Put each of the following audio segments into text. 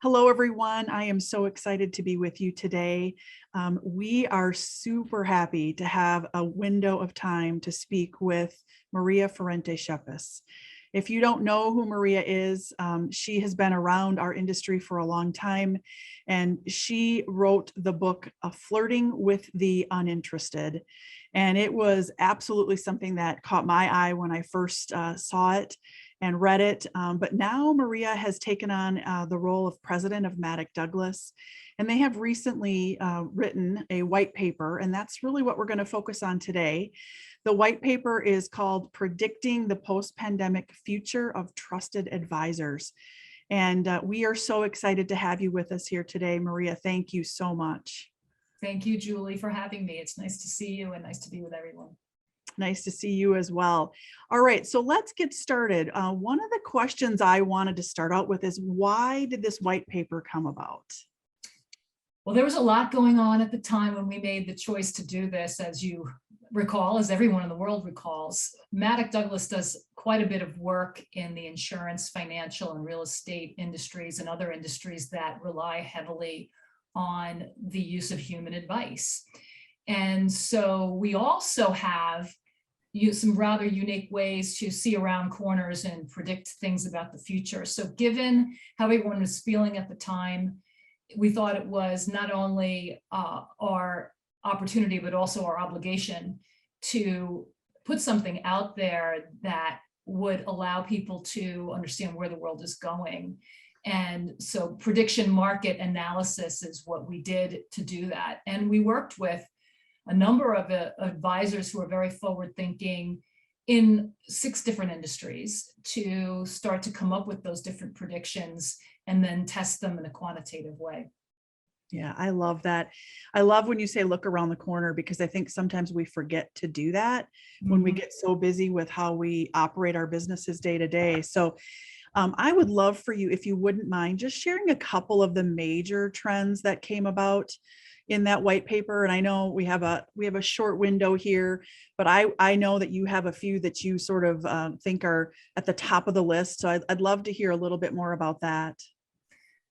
Hello, everyone. I am so excited to be with you today. We are super happy to have a window of time to speak with Maria Ferrante-Schepis. If you don't know who Maria is, she has been around our industry for a long time, and she wrote the book Flirting with the Uninterested. And it was absolutely something that caught my eye when I first saw it and read it. But now Maria has taken on the role of president of Maddox Douglas, and they have recently written a white paper, and that's really what we're going to focus on today. The white paper is called Predicting the Post-Pandemic Future of Trusted Advisors. And we are so excited to have you with us here today, Maria. Thank you so much. Thank you, Julie, for having me. It's nice to see you and nice to be with everyone. Nice to see you as well. All right, so let's get started. One of the questions I wanted to start out with is, why did this white paper come about? Well, there was a lot going on at the time when we made the choice to do this, as you recall, as everyone in the world recalls. Maddox Douglas does quite a bit of work in the insurance, financial, and real estate industries and other industries that rely heavily on the use of human advice. And so we also have some rather unique ways to see around corners and predict things about the future. So given how everyone was feeling at the time, we thought it was not only our opportunity, but also our obligation to put something out there that would allow people to understand where the world is going. And so prediction market analysis is what we did to do that. And we worked with a number of advisors who are very forward thinking in 6 different industries to start to come up with those different predictions and then test them in a quantitative way. Yeah, I love that. I love when you say look around the corner, because I think sometimes we forget to do that when we get so busy with how we operate our businesses day to day. So I would love for you, if you wouldn't mind, just sharing a couple of the major trends that came about in that white paper. And I know we have a short window here, but I know that you have a few that you sort of think are at the top of the list. So I'd love to hear a little bit more about that.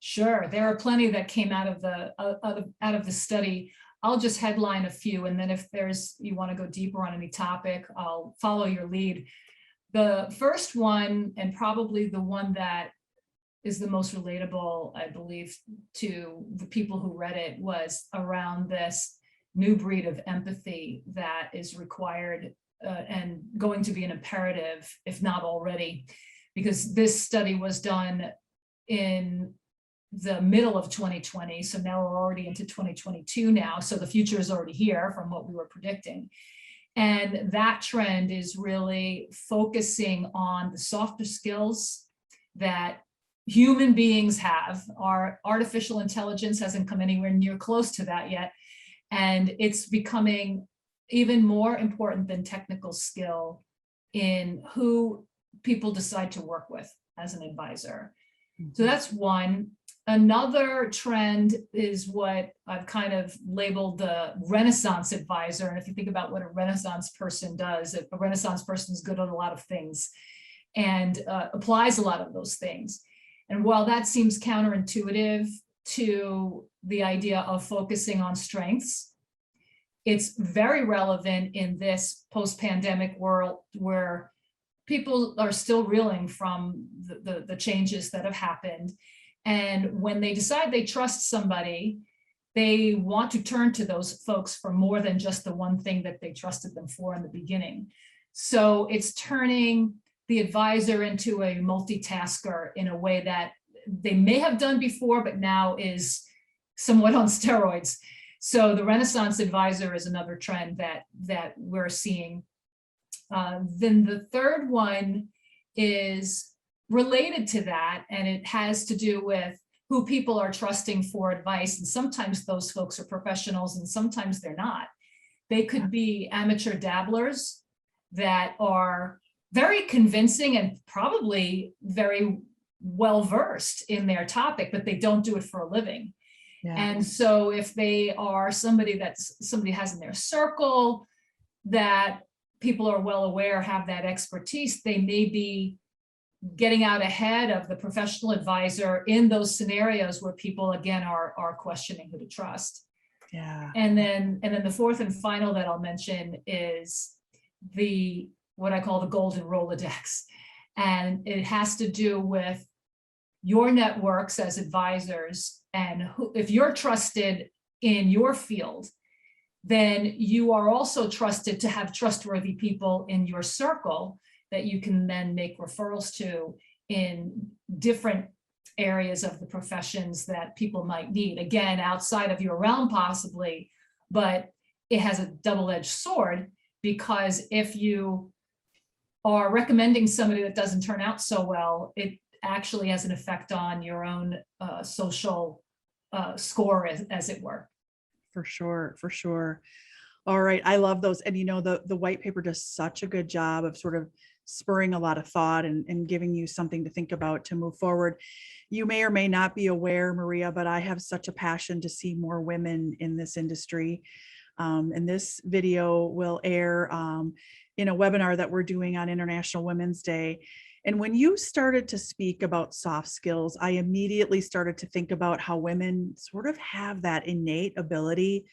Sure, there are plenty that came out of the study. I'll just headline a few, and then if you want to go deeper on any topic, I'll follow your lead. The first one, and probably the one that is the most relatable, I believe, to the people who read it, was around this new breed of empathy that is required and going to be an imperative, if not already, because this study was done in the middle of 2020. So now we're already into 2022 now. So the future is already here from what we were predicting. And that trend is really focusing on the softer skills that human beings have. Our artificial intelligence hasn't come anywhere near close to that yet. And it's becoming even more important than technical skill in who people decide to work with as an advisor. So that's one. Another trend is what I've kind of labeled the Renaissance advisor. And if you think about what a Renaissance person does, a Renaissance person is good at a lot of things and applies a lot of those things. And while that seems counterintuitive to the idea of focusing on strengths, it's very relevant in this post-pandemic world where people are still reeling from the changes that have happened. And when they decide they trust somebody, they want to turn to those folks for more than just the one thing that they trusted them for in the beginning. So it's turning the advisor into a multitasker in a way that they may have done before, but now is somewhat on steroids. So the Renaissance advisor is another trend that we're seeing. Then the third one is related to that, and it has to do with who people are trusting for advice. And sometimes those folks are professionals and sometimes they're not. They could be amateur dabblers that are very convincing and probably very well-versed in their topic, but they don't do it for a living. Yeah. And so if they are somebody has in their circle that people are well aware have that expertise, they may be getting out ahead of the professional advisor in those scenarios where people, again, are questioning who to trust. Yeah. And then the fourth and final that I'll mention is what I call the golden Rolodex. And it has to do with your networks as advisors, and if you're trusted in your field, then you are also trusted to have trustworthy people in your circle that you can then make referrals to in different areas of the professions that people might need. Again, outside of your realm possibly, but it has a double-edged sword, because if you are recommending somebody that doesn't turn out so well, it actually has an effect on your own social score, as it were. For sure, for sure. All right, I love those. And the white paper does such a good job of sort of spurring a lot of thought and giving you something to think about to move forward. You may or may not be aware, Maria, but I have such a passion to see more women in this industry. And this video will air in a webinar that we're doing on International Women's Day. And when you started to speak about soft skills, I immediately started to think about how women sort of have that innate ability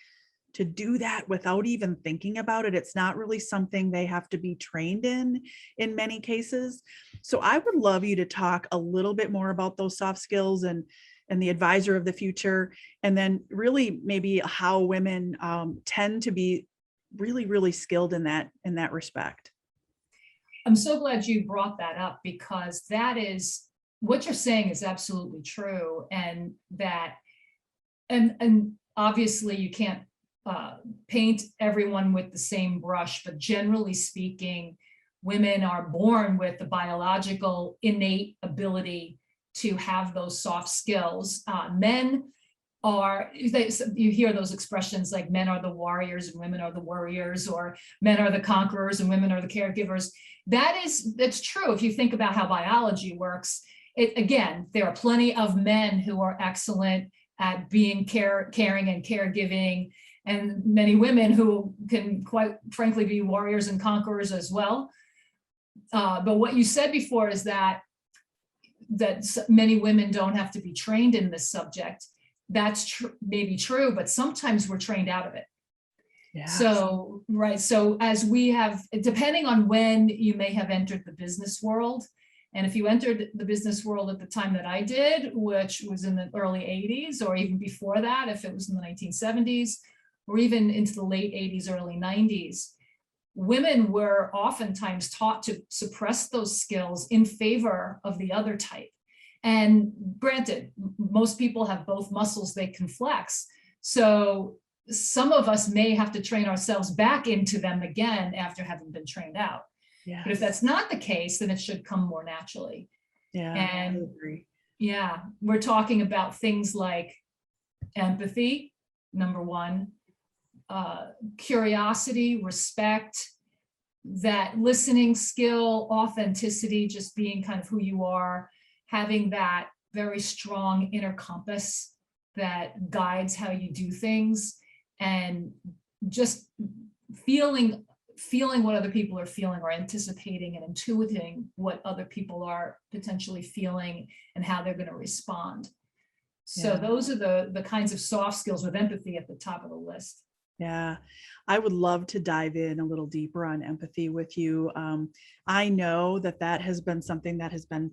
to do that without even thinking about it. It's not really something they have to be trained in many cases. So I would love you to talk a little bit more about those soft skills and the advisor of the future, and then really maybe how women tend to be really, really skilled in that respect. I'm so glad you brought that up, because that is what you're saying is absolutely true. And obviously you can't paint everyone with the same brush, but generally speaking, women are born with the biological innate ability to have those soft skills. Men you hear those expressions like men are the warriors and women are the warriors, or men are the conquerors and women are the caregivers. That's true if you think about how biology works. Again, there are plenty of men who are excellent at being caring and caregiving, and many women who can quite frankly be warriors and conquerors as well. But what you said before is that many women don't have to be trained in this subject. That's maybe true, but sometimes we're trained out of it. Yeah. So, right. So as we have, depending on when you may have entered the business world, and if you entered the business world at the time that I did, which was in the early 80s, or even before that, if it was in the 1970s, or even into the late 80s, early 90s, women were oftentimes taught to suppress those skills in favor of the other type. And granted, most people have both muscles they can flex. So some of us may have to train ourselves back into them again after having been trained out. Yes. But if that's not the case, then it should come more naturally. Yeah, and I agree. Yeah, we're talking about things like empathy, number one, curiosity, respect, that listening skill, authenticity, just being kind of who you are, having that very strong inner compass that guides how you do things, and just feeling what other people are feeling, or anticipating and intuiting what other people are potentially feeling and how they're going to respond. So those are the kinds of soft skills, with empathy at the top of the list. Yeah, I would love to dive in a little deeper on empathy with you. I know that has been something that has been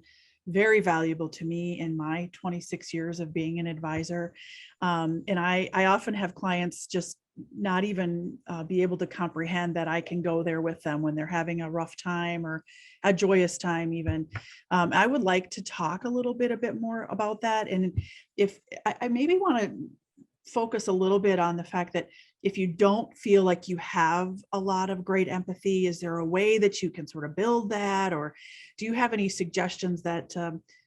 very valuable to me in my 26 years of being an advisor. And I often have clients just not even be able to comprehend that I can go there with them when they're having a rough time or a joyous time even. I would like to talk a bit more about that. And if I maybe want to focus a little bit on the fact that if you don't feel like you have a lot of great empathy, is there a way that you can sort of build that? Or do you have any suggestions that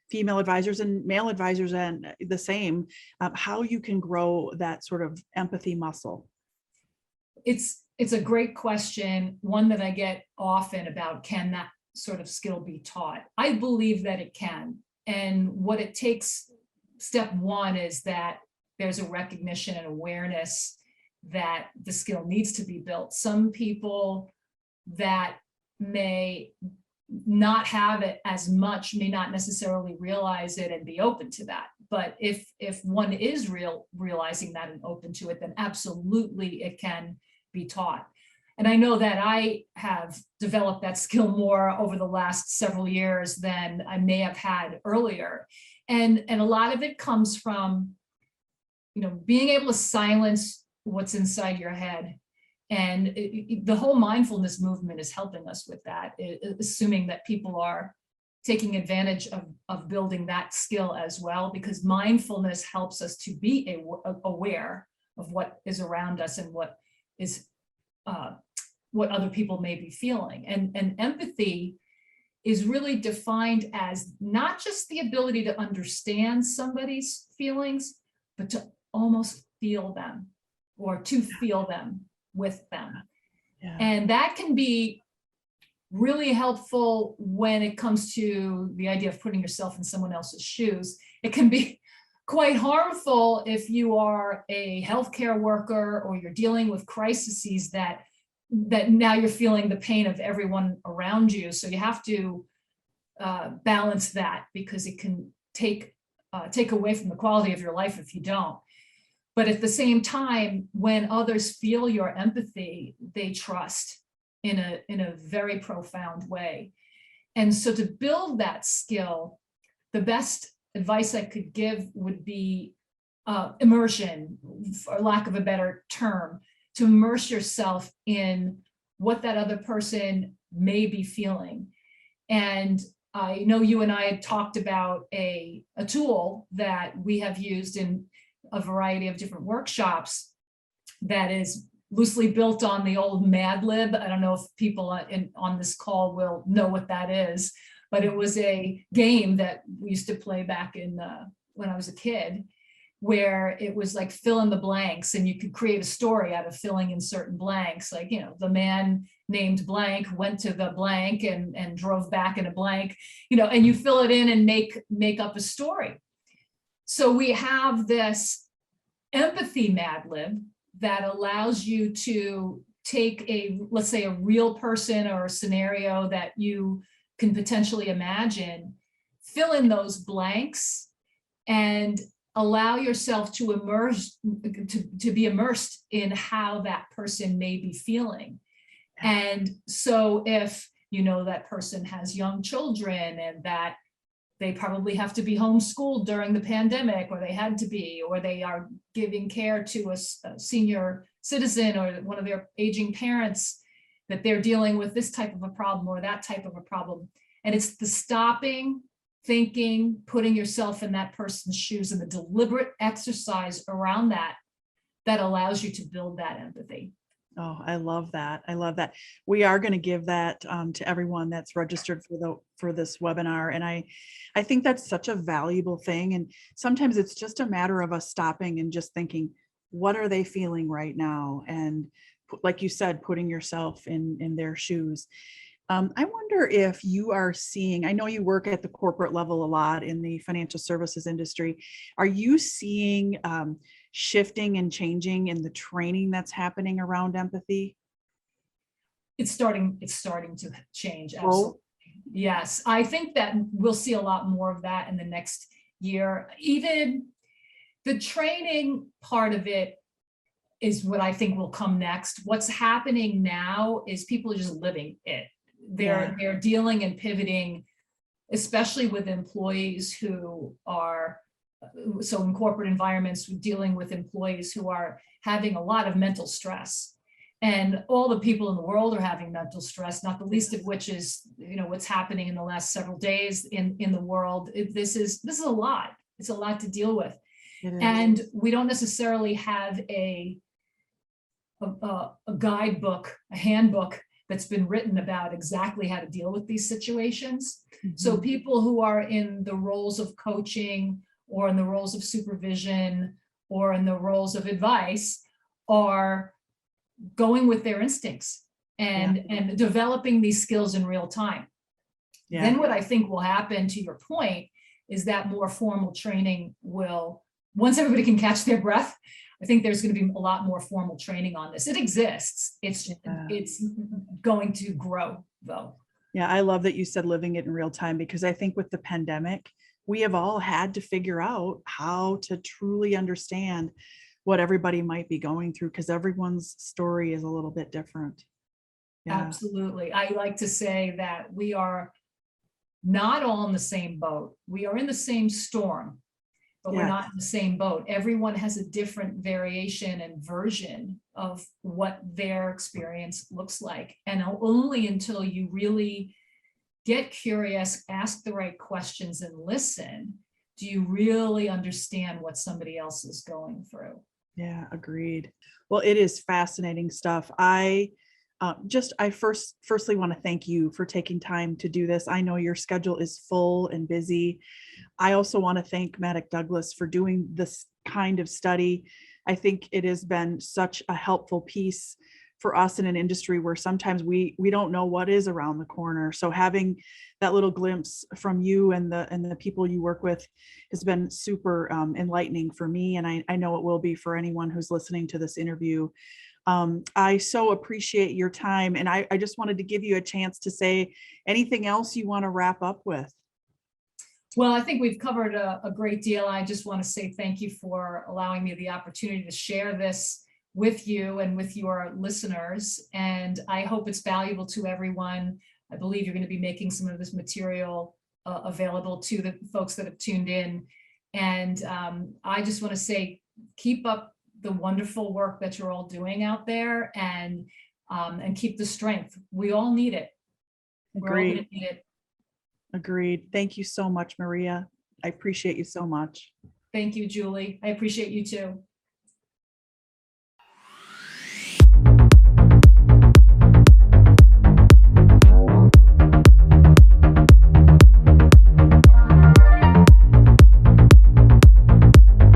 female advisors and male advisors, and the same, how you can grow that sort of empathy muscle? It's a great question, one that I get often about, can that sort of skill be taught? I believe that it can. And what it takes, step one, is that there's a recognition and awareness that the skill needs to be built. Some people that may not have it as much may not necessarily realize it and be open to that. But if one is realizing that and open to it, then absolutely it can be taught. And I know that I have developed that skill more over the last several years than I may have had earlier. And a lot of it comes from, being able to silence what's inside your head. And the whole mindfulness movement is helping us with that, assuming that people are taking advantage of building that skill as well, because mindfulness helps us to be aware of what is around us and what is what other people may be feeling. And empathy is really defined as not just the ability to understand somebody's feelings, but to almost feel them, or to feel them with them. Yeah. And that can be really helpful when it comes to the idea of putting yourself in someone else's shoes. It can be quite harmful if you are a healthcare worker or you're dealing with crises that now you're feeling the pain of everyone around you. So you have to balance that, because it can take away from the quality of your life if you don't. But at the same time, when others feel your empathy, they trust in a very profound way. And so to build that skill, the best advice I could give would be immersion, for lack of a better term, to immerse yourself in what that other person may be feeling. And I know you and I had talked about a tool that we have used in a variety of different workshops that is loosely built on the old Mad Lib. I don't know if people on this call will know what that is, but it was a game that we used to play back in when I was a kid, where it was like fill in the blanks, and you could create a story out of filling in certain blanks. Like, the man named blank went to the blank and drove back in a blank, and you fill it in and make up a story. So we have this empathy Mad Lib that allows you to take let's say a real person or a scenario that you can potentially imagine, fill in those blanks, and allow yourself to be immersed in how that person may be feeling. And so if that person has young children and that they probably have to be homeschooled during the pandemic, or they had to be, or they are giving care to a senior citizen or one of their aging parents, that they're dealing with this type of a problem or that type of a problem. And it's the stopping, thinking, putting yourself in that person's shoes, and the deliberate exercise around that allows you to build that empathy. Oh, I love that. I love that. We are going to give that to everyone that's registered for this webinar. And I think that's such a valuable thing. And sometimes it's just a matter of us stopping and just thinking, what are they feeling right now? And like you said, putting yourself in their shoes. I wonder if you are seeing, I know you work at the corporate level a lot in the financial services industry. Are you seeing shifting and changing in the training that's happening around empathy? It's starting to change. Absolutely. Yes. I think that we'll see a lot more of that in the next year. Even the training part of it is what I think will come next. What's happening now is people are just living it. They're dealing and pivoting, especially with employees who are, so in corporate environments, dealing with employees who are having a lot of mental stress. And all the people in the world are having mental stress, not the least of which is, what's happening in the last several days in the world. This is a lot. It's a lot to deal with. And we don't necessarily have a guidebook, a handbook that's been written about exactly how to deal with these situations. Mm-hmm. So people who are in the roles of coaching or in the roles of supervision or in the roles of advice are going with their instincts and developing these skills in real time. Yeah. Then what I think will happen, to your point, is that more formal training will, once everybody can catch their breath, I think there's going to be a lot more formal training on this. It exists. It's going to grow, though. Yeah, I love that you said living it in real time, because I think with the pandemic, we have all had to figure out how to truly understand what everybody might be going through, because everyone's story is a little bit different. Yeah, Absolutely. I like to say that we are not all in the same boat. We are in the same storm, but we're yeah, not in the same boat. Everyone has a different variation and version of what their experience looks like. And only until you really get curious, ask the right questions, and listen, do you really understand what somebody else is going through. yeah, agreed. Well, it is fascinating stuff. I firstly want to thank you for taking time to do this. I know your schedule is full and busy. I also want to thank Maddox Douglas for doing this kind of study. I think it has been such a helpful piece for us in an industry where sometimes we don't know what is around the corner. So having that little glimpse from you and the people you work with has been super enlightening for me, and I know it will be for anyone who's listening to this interview. I so appreciate your time, and I just wanted to give you a chance to say anything else you want to wrap up with. Well, I think we've covered a great deal. I just want to say thank you for allowing me the opportunity to share this with you and with your listeners. And I hope it's valuable to everyone. I believe you're going to be making some of this material available to the folks that have tuned in. And I just want to say, keep up the wonderful work that you're all doing out there, and keep the strength. We all need it. We're all going to Agreed. need it. Agreed. Thank you so much, Maria. I appreciate you so much. Thank you, Julie. I appreciate you too.